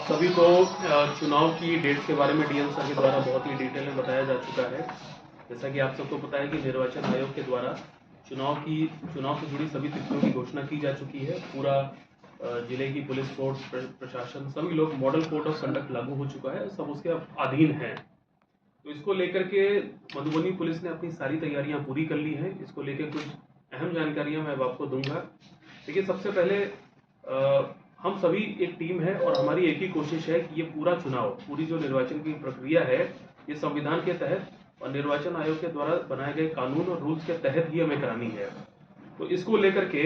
आप सभी को चुनाव की डेट्स के बारे में डीएम सर के द्वारा बहुत ही डिटेल में बताया जा चुका है। जैसा कि आप सबको पता है कि निर्वाचन आयोग के द्वारा चुनाव से जुड़ी सभी तिथियों की घोषणा की जा चुकी है। पूरा जिले की पुलिस फोर्स, प्रशासन, सभी लोग मॉडल कोड ऑफ कंडक्ट लागू हो चुका है, सब उसके अधीन हैं। तो इसको लेकर के मधुबनी पुलिस ने अपनी सारी तैयारियां पूरी कर ली हैं। इसको लेकर कुछ अहम जानकारियां मैं अब आपको दूंगा। देखिए, सबसे पहले हम सभी एक टीम है और हमारी एक ही कोशिश है कि ये पूरा चुनाव, पूरी जो निर्वाचन की प्रक्रिया है, ये संविधान के तहत और निर्वाचन आयोग के द्वारा बनाए गए कानून और रूल्स के तहत ही हमें करानी है। तो इसको लेकर के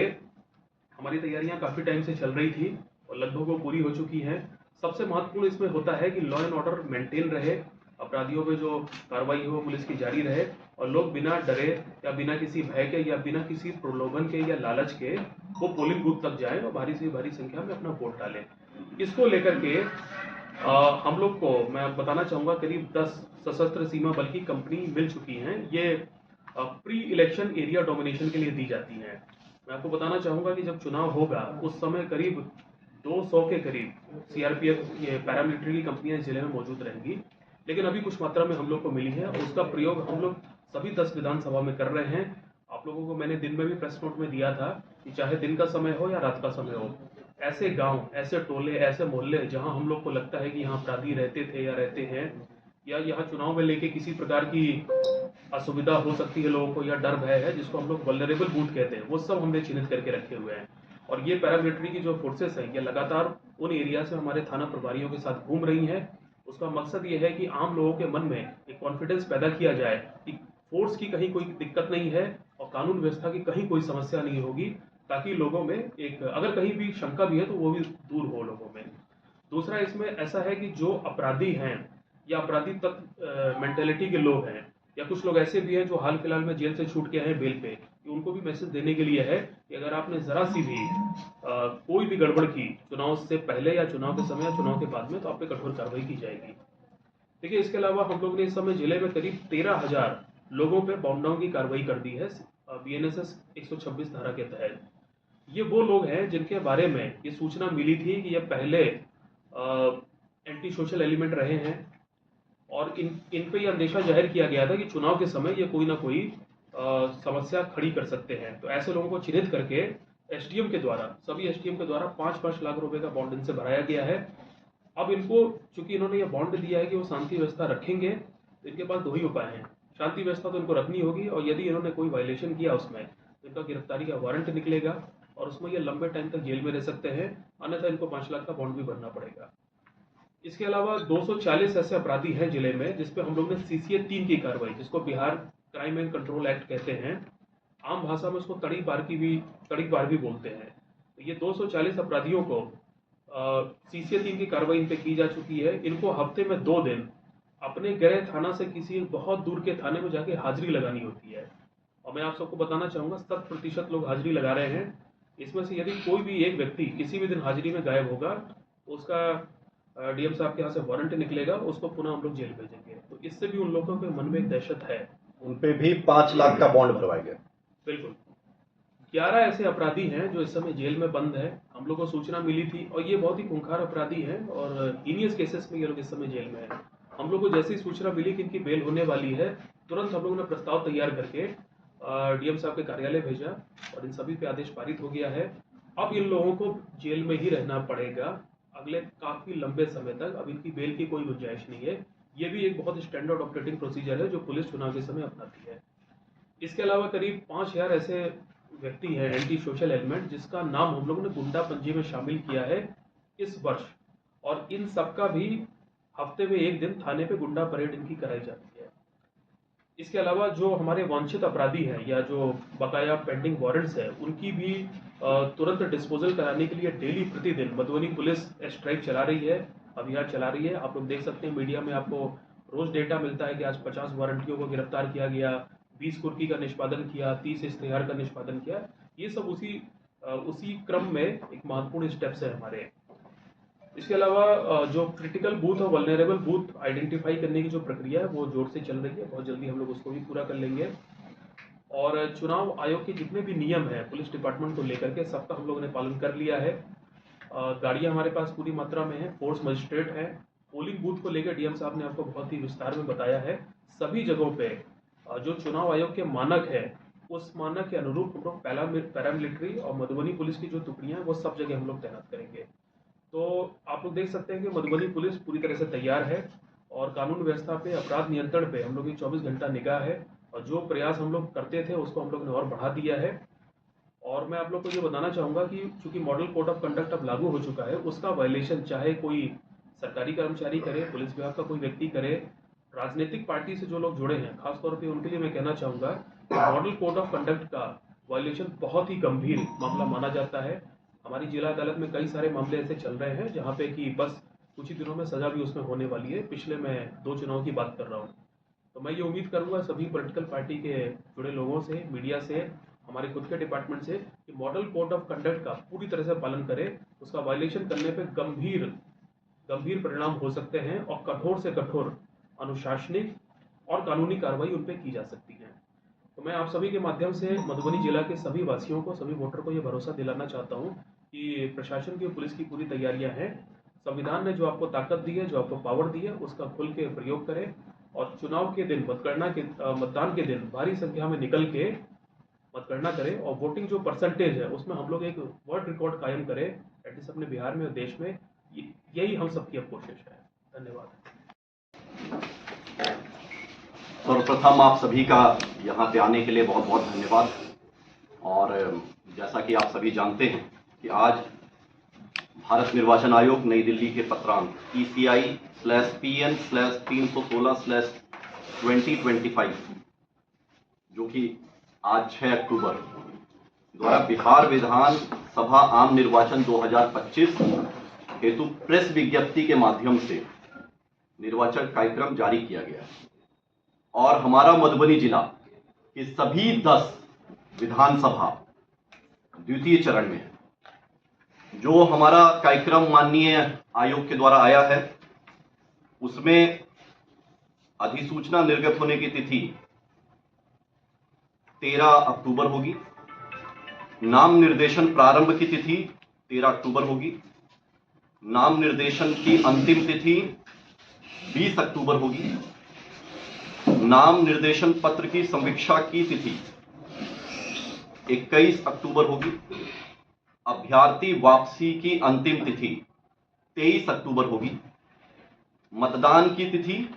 हमारी तैयारियां काफ़ी टाइम से चल रही थी और लगभग वो पूरी हो चुकी हैं। सबसे महत्वपूर्ण इसमें होता है कि लॉ एंड ऑर्डर मेंटेन रहे, अपराधियों पे जो कार्रवाई हो पुलिस की जारी रहे और लोग बिना डरे या बिना किसी भय के या बिना किसी प्रलोभन के या लालच के वो पोलिंग बूथ तक जाएं और भारी से भारी संख्या में अपना वोट डालें। इसको लेकर के हम लोग को मैं बताना चाहूँगा करीब 10 सशस्त्र सीमा बल की कंपनी मिल चुकी हैं। ये प्री इलेक्शन एरिया डोमिनेशन के लिए दी जाती हैं। मैं आपको बताना चाहूँगा कि जब चुनाव होगा उस समय करीब 200 के करीब सीआरपीएफ, ये पैरामिलिट्री की कंपनियां इस जिले में मौजूद रहेंगी, लेकिन अभी कुछ मात्रा में हम लोग को मिली है और उसका प्रयोग हम लोग सभी 10 विधानसभा में कर रहे हैं। आप लोगों को मैंने दिन में भी प्रेस नोट में दिया था कि चाहे दिन का समय हो या रात का समय हो, ऐसे गांव, ऐसे टोले, ऐसे मोहल्ले जहां हम लोग को लगता है कि यहाँ अपराधी रहते थे या रहते हैं या यहाँ चुनाव में लेके किसी प्रकार की असुविधा हो सकती है लोगों को या डर भय है, जिसको हम लोग वल्नरेबल बूथ कहते हैं, वो सब हमने चिन्हित करके रखे हुए हैं। और ये पैरामिलिट्री की जो फोर्सेस हैं, ये लगातार उन एरिया से हमारे थाना प्रभारियों के साथ घूम रही हैं। उसका मकसद ये है कि आम लोगों के मन में एक कॉन्फिडेंस पैदा किया जाए कि फोर्स की कहीं कोई दिक्कत नहीं है और कानून व्यवस्था की कहीं कोई समस्या नहीं होगी, ताकि लोगों में एक अगर कहीं भी शंका भी है तो वो भी दूर हो लोगों में। दूसरा इसमें ऐसा है कि जो अपराधी हैं या अपराधी तत्व मेंटेलिटी के लोग हैं या कुछ लोग ऐसे भी हैं जो हाल फिलहाल में जेल से छूट के आए हैं बेल पे, कि उनको भी मैसेज देने के लिए है कि अगर आपने जरा सी भी कोई भी गड़बड़ की चुनाव से पहले या चुनाव के समय या चुनाव के बाद में, तो आप पे कठोर कार्रवाई की जाएगी। देखिए, इसके अलावा हम लोग ने इस समय जिले में करीब 13,000 लोगों पे बाउंड डाउन की कार्रवाई कर दी है बीएनएसएस 126 धारा के तहत। ये वो लोग हैं जिनके बारे में ये सूचना मिली थी कि ये पहले एंटी सोशल एलिमेंट रहे हैं और इन पे ये अंदेशा जाहिर किया गया था कि चुनाव के समय ये कोई ना कोई समस्या खड़ी कर सकते हैं। तो ऐसे लोगों को चिन्हित करके एसडीएम के द्वारा, सभी एसडीएम के द्वारा 5-5 लाख रुपए का बॉन्ड इनसे भराया गया है। अब इनको, चूंकि इन्होंने ये बॉन्ड दिया है कि वो शांति व्यवस्था रखेंगे, तो इनके पास दो ही उपाय हैं। शांति व्यवस्था तो इनको रखनी होगी और यदि इन्होंने कोई वायलेशन किया उसमें, तो इनका गिरफ्तारी का वारंट निकलेगा और उसमें ये लंबे टाइम तक जेल में रह सकते हैं, अन्यथा इनको 5 लाख का बॉन्ड भी भरना पड़ेगा। इसके अलावा 240 ऐसे अपराधी हैं जिले में जिसपे हम लोग ने सीसीए 3 की कार्रवाई, जिसको Bihar crime and control act कहते हैं, आम भाषा में उसको तड़ी बार भी बोलते हैं। तो ये 240 अपराधियों को सीसीए 3 की कार्रवाई इन पे की जा चुकी है। इनको हफ्ते में 2 दिन अपने गृह थाना से किसी बहुत दूर के थाने में जाके हाजिरी लगानी होती है और मैं आप सबको बताना चाहूँगा 100% लोग हाजिरी लगा रहे हैं। इसमें से यदि कोई भी एक व्यक्ति किसी भी दिन हाजिरी में गायब होगा तो उसका डीएम साहब के यहाँ से वारंट निकलेगा, उसको पुनः हम लोग जेल भेजेंगे। तो इससे भी उन लोगों के मन में एक दहशत है। उन पे भी 5 लाख का बॉन्ड भरवाया गया। बिल्कुल। 11 ऐसे अपराधी हैं जो इस समय जेल में बंद है। हम लोग को सूचना मिली थी और ये बहुत ही खूंखार अपराधी हैं और हीनियस केसेस में ये लोग इस समय जेल में हैं। हम लोग को जैसी सूचना मिली कि इनकी बेल होने वाली है, तुरंत हम लोगों ने प्रस्ताव तैयार करके डीएम साहब के कार्यालय भेजा और इन सभी पे आदेश पारित हो गया है। अब इन लोगों को जेल में ही रहना पड़ेगा अगले काफ़ी लंबे समय तक। अब इनकी बेल की कोई गुंजाइश नहीं है। ये भी एक बहुत स्टैंडर्ड ऑपरेटिंग प्रोसीजर है जो पुलिस चुनाव के समय अपनाती है। इसके अलावा करीब 5,000 ऐसे व्यक्ति हैं एंटी सोशल एलिमेंट जिसका नाम हम लोगों ने गुंडा पंजी में शामिल किया है इस वर्ष, और इन सबका भी हफ्ते में 1 दिन थाने पे गुंडा परेड इनकी कराई जाती है। इसके अलावा जो हमारे वांछित अपराधी हैं या जो बकाया पेंडिंग वारंट्स है, उनकी भी तुरंत डिस्पोजल कराने के लिए डेली प्रतिदिन मधुबनी पुलिस स्ट्राइक चला रही है, अभियान चला रही है। आप लोग देख सकते हैं मीडिया में, आपको रोज डेटा मिलता है कि आज 50 वारंटियों को गिरफ्तार किया गया, 20 कुर्की का निष्पादन किया, 30 इश्तेहार का निष्पादन किया। ये सब उसी क्रम में एक महत्वपूर्ण स्टेप्स है हमारे। इसके अलावा जो क्रिटिकल बूथ और वल्नरेबल बूथ आइडेंटिफाई करने की जो प्रक्रिया है वो जोर से चल रही है। बहुत जल्दी हम लोग उसको भी पूरा कर लेंगे और चुनाव आयोग के जितने भी नियम हैं पुलिस डिपार्टमेंट को लेकर के, सबका हम लोगों ने पालन कर लिया है। गाड़ियाँ हमारे पास पूरी मात्रा में है, फोर्स मजिस्ट्रेट है। पोलिंग बूथ को लेकर डीएम साहब ने आपको बहुत ही विस्तार में बताया है। सभी जगहों पे जो चुनाव आयोग के मानक है, उस मानक के अनुरूप हम लोग पैरामिलिट्री और मधुबनी पुलिस की जो टुकड़ियाँ हैं वो सब जगह हम लोग तैनात करेंगे। तो आप लोग देख सकते हैं कि मधुबनी पुलिस पूरी तरह से तैयार है और कानून व्यवस्था पे, अपराध नियंत्रण पे हम लोग की 24 घंटा निगाह है और जो प्रयास हम लोग करते थे उसको हम लोग ने और बढ़ा दिया है। और मैं आप लोग को ये बताना चाहूँगा कि चूंकि मॉडल कोड ऑफ कंडक्ट अब लागू हो चुका है, उसका वायलेशन चाहे कोई सरकारी कर्मचारी करे, पुलिस विभाग का कोई व्यक्ति करे, राजनीतिक पार्टी से जो लोग जुड़े हैं, खासतौर पे उनके लिए मैं कहना चाहूँगा कि मॉडल कोड ऑफ कंडक्ट का वायलेशन बहुत ही गंभीर मामला माना जाता है। हमारी जिला अदालत में कई सारे मामले ऐसे चल रहे हैं जहाँ पे कि बस कुछ ही दिनों में सजा भी उसमें होने वाली है। पिछले मैं 2 चुनाव की बात कर रहा हूँ। तो मैं ये उम्मीद करूंगा सभी पॉलिटिकल पार्टी के जुड़े लोगों से, मीडिया से, हमारे खुद के डिपार्टमेंट से कि मॉडल कोड ऑफ कंडक्ट का पूरी तरह से पालन करें। उसका वायलेशन करने पे गंभीर परिणाम हो सकते हैं और कठोर से कठोर अनुशासनिक और कानूनी कार्रवाई उन पर की जा सकती है। तो मैं आप सभी के माध्यम से मधुबनी जिला के सभी वासियों को, सभी वोटर को ये भरोसा दिलाना चाहता हूँ कि प्रशासन की, पुलिस की पूरी तैयारियां हैं। संविधान ने जो आपको ताकत दी है, जो आपको पावर दी है, उसका खुल के प्रयोग करें और चुनाव के दिन, मतदान के दिन भारी संख्या में निकल के मतगणना करें और वोटिंग जो परसेंटेज है उसमें हम लोग एक वर्ल्ड रिकॉर्ड कायम करें एटलीस्ट अपने बिहार में और देश में। यही हम सबकी अब कोशिश है। धन्यवाद। सर्वप्रथम आप सभी का यहाँ पे आने के लिए बहुत बहुत धन्यवाद। और जैसा कि आप सभी जानते हैं कि आज भारत निर्वाचन आयोग नई दिल्ली के पत्रांक ECI/PN/316/2025 जो कि आज 6 अक्टूबर द्वारा बिहार विधान सभा आम निर्वाचन 2025 हेतु प्रेस विज्ञप्ति के माध्यम से निर्वाचन कार्यक्रम जारी किया गया और हमारा मधुबनी जिला के सभी 10 विधानसभा द्वितीय चरण में जो हमारा कार्यक्रम माननीय आयोग के द्वारा आया है, उसमें अधिसूचना निर्गत होने की तिथि 13 अक्टूबर होगी। नाम निर्देशन प्रारंभ की तिथि 13 अक्टूबर होगी। नाम निर्देशन की अंतिम तिथि 20 अक्टूबर होगी। नाम निर्देशन पत्र की समीक्षा की तिथि 21 अक्टूबर होगी। अभ्यर्थी वापसी की अंतिम तिथि 23 अक्टूबर होगी। मतदान की तिथि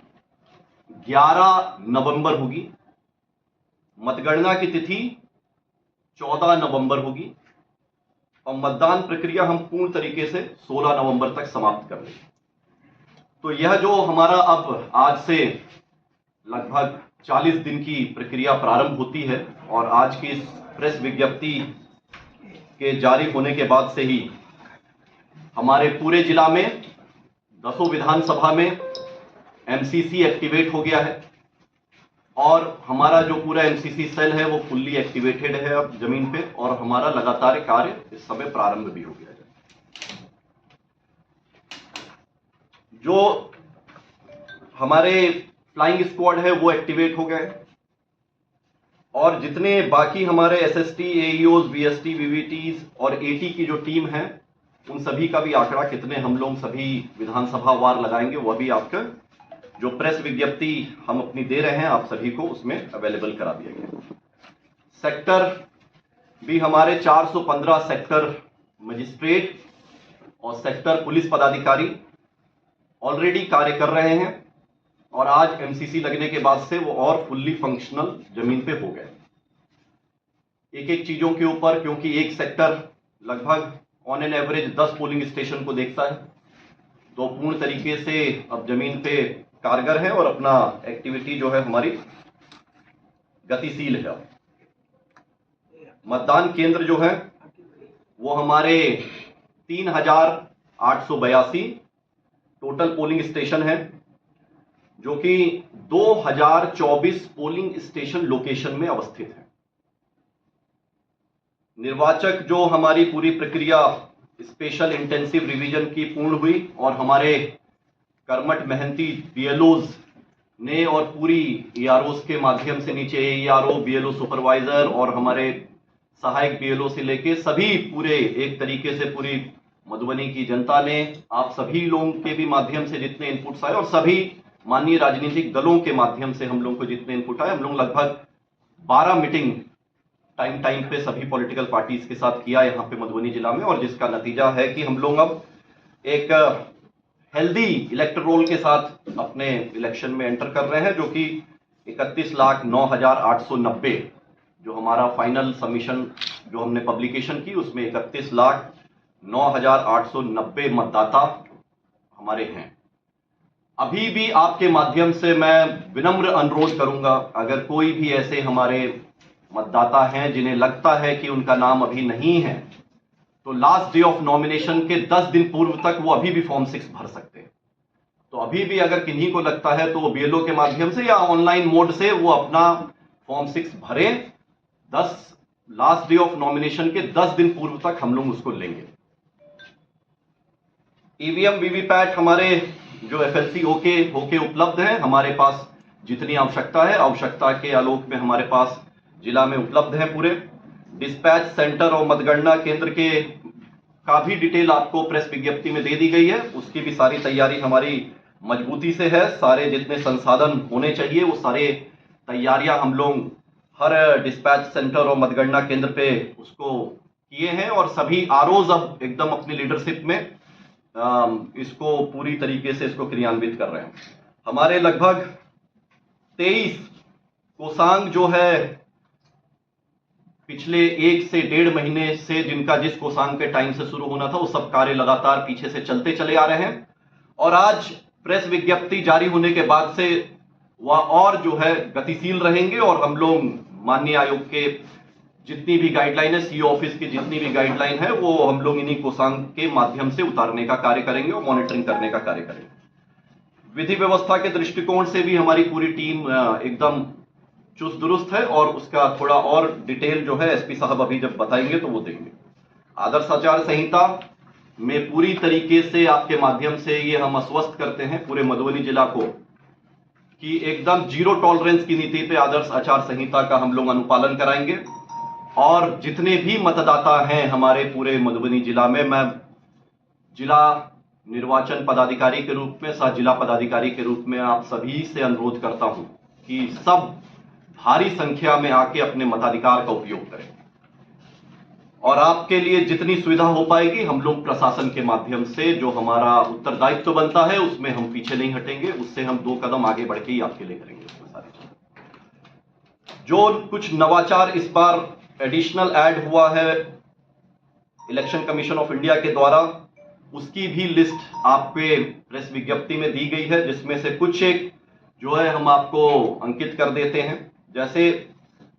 11 नवंबर होगी। मतगणना की तिथि 14 नवंबर होगी और मतदान प्रक्रिया हम पूर्ण तरीके से 16 नवंबर तक समाप्त कर लेंगे। तो यह जो हमारा अब आज से लगभग 40 दिन की प्रक्रिया प्रारंभ होती है और आज की इस प्रेस विज्ञप्ति के जारी होने के बाद से ही हमारे पूरे जिला में 10 विधानसभा में एमसीसी एक्टिवेट हो गया है और हमारा जो पूरा एमसीसी सेल है वो फुल्ली एक्टिवेटेड है अब जमीन पे और हमारा लगातार कार्य इस समय प्रारंभ भी हो गया है। जो हमारे फ्लाइंग स्क्वाड है वो एक्टिवेट हो गए और जितने बाकी हमारे एसएसटी, एईओज, बीएसटी, वीवीटीज और एटी की जो टीम है उन सभी का भी आंकड़ा कितने हम लोग सभी विधानसभा वार लगाएंगे वह भी आपका जो प्रेस विज्ञप्ति हम अपनी दे रहे हैं आप सभी को उसमें अवेलेबल करा दिया गया। सेक्टर भी हमारे 415 सेक्टर मजिस्ट्रेट और सेक्टर पुलिस पदाधिकारी ऑलरेडी कार्य कर रहे हैं और आज एमसीसी लगने के बाद से वो और फुल्ली फंक्शनल जमीन पे हो गए। एक एक चीजों के ऊपर, क्योंकि एक सेक्टर लगभग on an average 10 polling station को देखता है, तो पूर्ण तरीके से अब जमीन पे कारगर है और अपना एक्टिविटी जो है हमारी गतिशील है। मतदान केंद्र जो है वो हमारे 3882 टोटल पोलिंग स्टेशन है जो कि 2024 पोलिंग स्टेशन लोकेशन में अवस्थित है। निर्वाचक जो हमारी पूरी प्रक्रिया स्पेशल इंटेंसिव रिवीजन की पूर्ण हुई और हमारे कर्मठ मेहनती बीएलओज ने और पूरी ईआरओज के माध्यम से नीचे एईआरओ, बीएलओ सुपरवाइजर और हमारे सहायक बीएलओ से लेके सभी पूरे एक तरीके से पूरी मधुबनी की जनता ने, आप सभी लोगों के भी माध्यम से जितने इनपुट्स आए और सभी माननीय राजनीतिक दलों के माध्यम से हम लोगों को जितने इनपुट आए, हम लोग लगभग 12 मीटिंग टाइम पे सभी पॉलिटिकल पार्टीज के साथ किया यहाँ पे मधुबनी जिला में, और जिसका नतीजा है कि हम लोग अब एक हेल्दी इलेक्टोरल के साथ अपने इलेक्शन में एंटर कर रहे हैं, जो कि 31,09,890 जो हमारा फाइनल सबमिशन जो हमने पब्लिकेशन की उसमें 31,09,890 मतदाता हमारे हैं। अभी भी आपके माध्यम से मैं विनम्र अनुरोध करूंगा, अगर कोई भी ऐसे हमारे मतदाता हैं जिन्हें लगता है कि उनका नाम अभी नहीं है, तो लास्ट डे ऑफ नॉमिनेशन के 10 दिन पूर्व तक वो अभी भी फॉर्म 6 भर सकते हैं। तो अभी भी अगर किन्हीं को लगता है तो वो बीएलओ के माध्यम से या ऑनलाइन मोड से वो अपना फॉर्म 6 भरें। लास्ट डे ऑफ नॉमिनेशन के 10 दिन पूर्व तक हम लोग उसको लेंगे। ईवीएम वीवीपैट हमारे जो एफएलसी होके उपलब्ध है, हमारे पास जितनी आवश्यकता है, आवश्यकता के आलोक में हमारे पास जिला में उपलब्ध है पूरे। डिस्पैच सेंटर और मतगणना केंद्र के का भी डिटेल आपको प्रेस विज्ञप्ति में दे दी गई है, उसकी भी सारी तैयारी हमारी मजबूती से है। सारे जितने संसाधन होने चाहिए वो सारे तैयारियां हम लोग हर डिस्पैच सेंटर और मतगणना केंद्र पे उसको किए हैं, और सभी आरओज अब एकदम अपनी लीडरशिप में इसको पूरी तरीके से इसको क्रियान्वित कर रहे हैं। हमारे लगभग 23 कोषांग जो है पिछले 1 से 1.5 महीने से जिनका जिस कोषांग के टाइम से शुरू होना था, वो सब कार्य लगातार पीछे से चलते चले आ रहे हैं, और आज प्रेस विज्ञप्ति जारी होने के बाद से वह और जो है गतिशील रहेंगे, और हम लोग माननीय आयोग के जितनी भी गाइडलाइन है, सीओ ऑफिस की जितनी भी गाइडलाइन है, वो हम लोग इन्हीं कोषांग के माध्यम से उतारने का कार्य करेंगे और मॉनिटरिंग करने का कार्य करेंगे। विधि व्यवस्था के दृष्टिकोण से भी हमारी पूरी टीम एकदम चुस्त दुरुस्त है, और उसका थोड़ा और डिटेल जो है एसपी साहब अभी जब बताएंगे तो वो देंगे। आदर्श आचार संहिता में पूरी तरीके से आपके माध्यम से ये हम आश्वस्त करते हैं पूरे मधुबनी जिला को कि एकदम जीरो टॉलरेंस की नीति पे आदर्श आचार संहिता का हम लोग अनुपालन कराएंगे, और जितने भी मतदाता हैं हमारे पूरे मधुबनी जिला में, मैं जिला निर्वाचन पदाधिकारी के रूप में, सह जिला पदाधिकारी के रूप में आप सभी से अनुरोध करता हूं कि सब भारी संख्या में आके अपने मताधिकार का उपयोग करें, और आपके लिए जितनी सुविधा हो पाएगी हम लोग प्रशासन के माध्यम से जो हमारा उत्तरदायित्व बनता है उसमें हम पीछे नहीं हटेंगे, उससे हम 2 कदम आगे बढ़ के ही आपके लिए करेंगे। उसमें सारी जो कुछ नवाचार इस बार एडिशनल ऐड हुआ है इलेक्शन कमीशन ऑफ इंडिया के द्वारा, उसकी भी लिस्ट आप पे प्रेस विज्ञप्ति में दी गई है, जिसमें से कुछ एक जो है हम आपको अंकित कर देते हैं। जैसे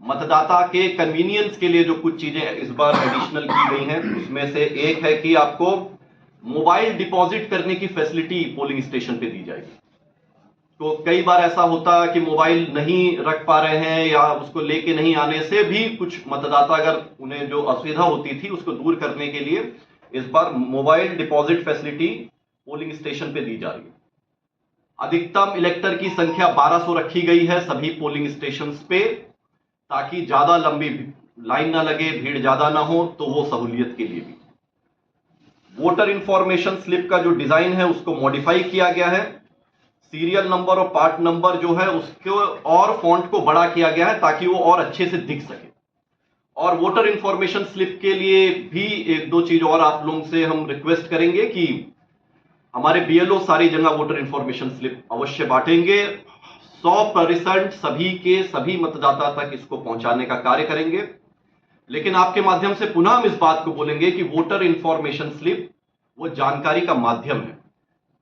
मतदाता के कन्वीनियंस के लिए जो कुछ चीजें इस बार एडिशनल की गई हैं, उसमें से एक है कि आपको मोबाइल डिपॉजिट करने की फैसिलिटी पोलिंग स्टेशन पे दी जाएगी। तो कई बार ऐसा होता है कि मोबाइल नहीं रख पा रहे हैं या उसको लेके नहीं आने से भी कुछ मतदाता अगर उन्हें जो असुविधा होती थी उसको दूर करने के लिए इस बार mobile deposit facility polling station पे दी जा रही है। अधिकतम इलेक्टर की संख्या 1200 रखी गई है सभी पोलिंग स्टेशंस पे, ताकि ज्यादा लंबी लाइन ना लगे, भीड़ ज्यादा ना हो, तो वो सहूलियत के लिए भी। वोटर इंफॉर्मेशन स्लिप का जो डिजाइन है उसको मॉडिफाई किया गया है। सीरियल नंबर और पार्ट नंबर जो है उसको और फॉन्ट को बड़ा किया गया है ताकि वो और अच्छे से दिख सके। और वोटर इंफॉर्मेशन स्लिप के लिए भी 1-2 चीज और आप लोगों से हम रिक्वेस्ट करेंगे कि हमारे बीएलओ सारी जगह वोटर इंफॉर्मेशन स्लिप अवश्य बांटेंगे। 100% सभी के सभी मतदाता तक इसको पहुंचाने का कार्य करेंगे। लेकिन आपके माध्यम से पुनः हम इस बात को बोलेंगे कि वोटर इंफॉर्मेशन स्लिप वो जानकारी का माध्यम है,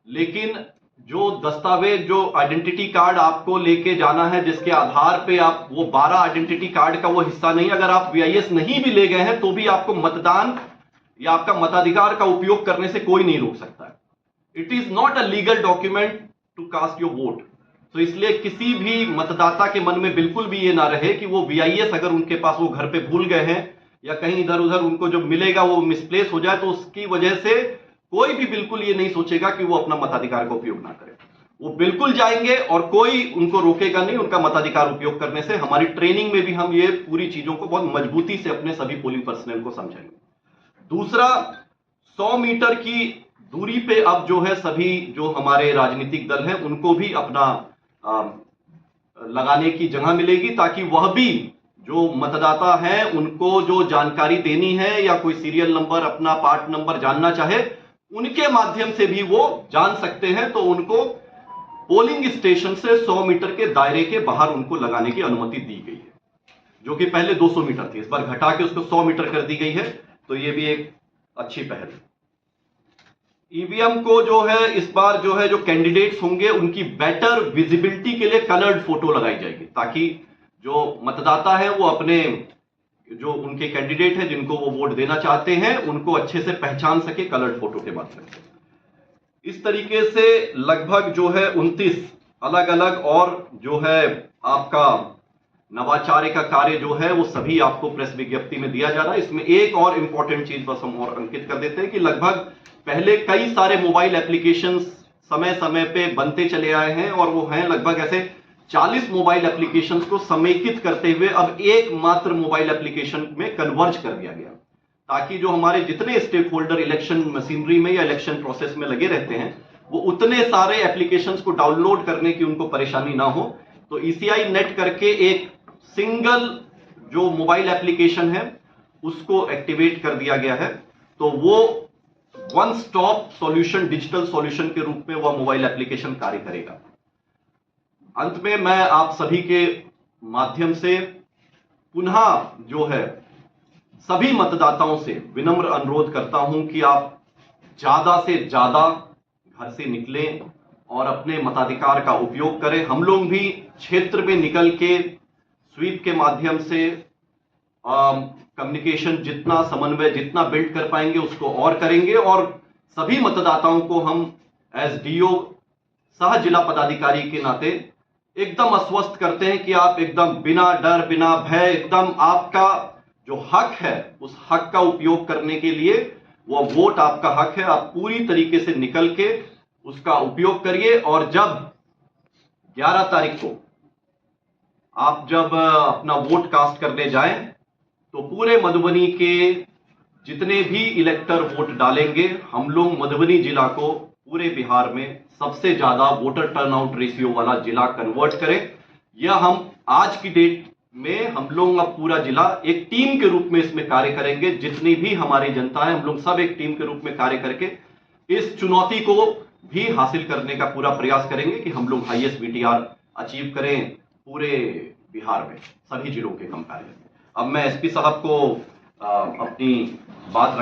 लेकिन जो दस्तावेज, जो आइडेंटिटी कार्ड आपको लेके जाना है जिसके आधार पे आप वो 12 आइडेंटिटी कार्ड का वो हिस्सा नहीं, अगर आप वीआईएस नहीं भी ले गए हैं तो भी आपको मतदान या आपका मताधिकार का उपयोग करने से कोई नहीं रोक सकता है। It is not a legal document to cast your vote. तो इसलिए किसी भी मतदाता के मन में बिल्कुल भी ये ना रहे कि वो वीआईएस अगर उनके पास वो घर पे भूल गए हैं या कहीं इधर उधर उनको जो मिलेगा वो मिसप्लेस हो जाए, तो उसकी वजह से कोई भी बिल्कुल ये नहीं सोचेगा कि वो अपना मताधिकार का उपयोग ना करे। वो बिल्कुल जाएंगे और कोई उनको रोकेगा नहीं उनका मताधिकार उपयोग करने से। हमारी ट्रेनिंग में भी हम ये पूरी चीजों को बहुत मजबूती से अपने सभी पोलिंग पर्सनल को समझाएंगे। दूसरा, 100 मीटर की दूरी पे अब जो है सभी जो हमारे राजनीतिक दल हैं उनको भी अपना लगाने की जगह मिलेगी, ताकि वह भी जो मतदाता हैं उनको जो जानकारी देनी है या कोई सीरियल नंबर, अपना पार्ट नंबर जानना चाहे, उनके माध्यम से भी वो जान सकते हैं। तो उनको पोलिंग स्टेशन से 100 मीटर के दायरे के बाहर उनको लगाने की अनुमति दी गई है, जो कि पहले 200 मीटर थी, इस बार घटा के उसको 100 मीटर कर दी गई है। तो ये भी एक अच्छी पहल है। ईवीएम को जो है इस बार जो है जो कैंडिडेट्स होंगे उनकी बेटर विजिबिलिटी के लिए कलर्ड फोटो लगाई जाएगी, ताकि जो मतदाता है वो अपने जो उनके कैंडिडेट है जिनको वो वोट देना चाहते हैं उनको अच्छे से पहचान सके कलर्ड फोटो के माध्यम से। इस तरीके से लगभग जो है 29 अलग अलग और जो है आपका नवाचार का कार्य जो है वो सभी आपको प्रेस विज्ञप्ति में दिया जा रहा है। इसमें एक और इंपॉर्टेंट चीज बस हम और अंकित कर देते हैं कि लगभग पहले कई सारे मोबाइल एप्लीकेशंस समय समय पे बनते चले आए हैं और वो हैं लगभग ऐसे 40 मोबाइल एप्लीकेशंस को समेकित करते हुए अब एकमात्र मोबाइल एप्लीकेशन में कन्वर्ज कर दिया गया, ताकि जो हमारे जितने स्टेक होल्डर इलेक्शन मशीनरी में या इलेक्शन प्रोसेस में लगे रहते हैं वो उतने सारे एप्लीकेशंस को डाउनलोड करने की उनको परेशानी ना हो। तो ECI नेट करके एक सिंगल जो मोबाइल एप्लीकेशन है उसको एक्टिवेट कर दिया गया है। तो वो one stop solution, digital solution के रूप में वह मोबाइल एप्लीकेशन कार्य करेगा। अंत में मैं आप सभी के माध्यम से पुनः जो है सभी मतदाताओं से विनम्र अनुरोध करता हूं कि आप ज्यादा से ज्यादा घर से निकलें और अपने मताधिकार का उपयोग करें। हम लोग भी क्षेत्र में निकल के स्वीप के माध्यम से कम्युनिकेशन जितना, समन्वय जितना बिल्ड कर पाएंगे उसको और करेंगे, और सभी मतदाताओं को हम एज DO सह जिला पदाधिकारी के नाते एकदम आश्वस्त करते हैं कि आप एकदम बिना डर बिना भय एकदम आपका जो हक है उस हक का उपयोग करने के लिए, वह वोट आपका हक है, आप पूरी तरीके से निकल के उसका उपयोग करिए। और जब 11 तारीख को आप जब अपना वोट कास्ट करने जाएं तो पूरे मधुबनी के जितने भी इलेक्टर वोट डालेंगे, हम लोग मधुबनी जिला को पूरे बिहार में सबसे ज्यादा वोटर टर्नआउट रेशियो वाला जिला कन्वर्ट करें। यह हम आज की डेट में हम लोग अब पूरा जिला एक टीम के रूप में इसमें कार्य करेंगे। जितनी भी हमारी जनता है हम लोग सब एक टीम के रूप में कार्य करके इस चुनौती को भी हासिल करने का पूरा प्रयास करेंगे कि हम लोग हाईएस्ट VTR अचीव करें पूरे बिहार में सभी जिलों के हम कार्य। अब मैं SP साहब को अपनी बात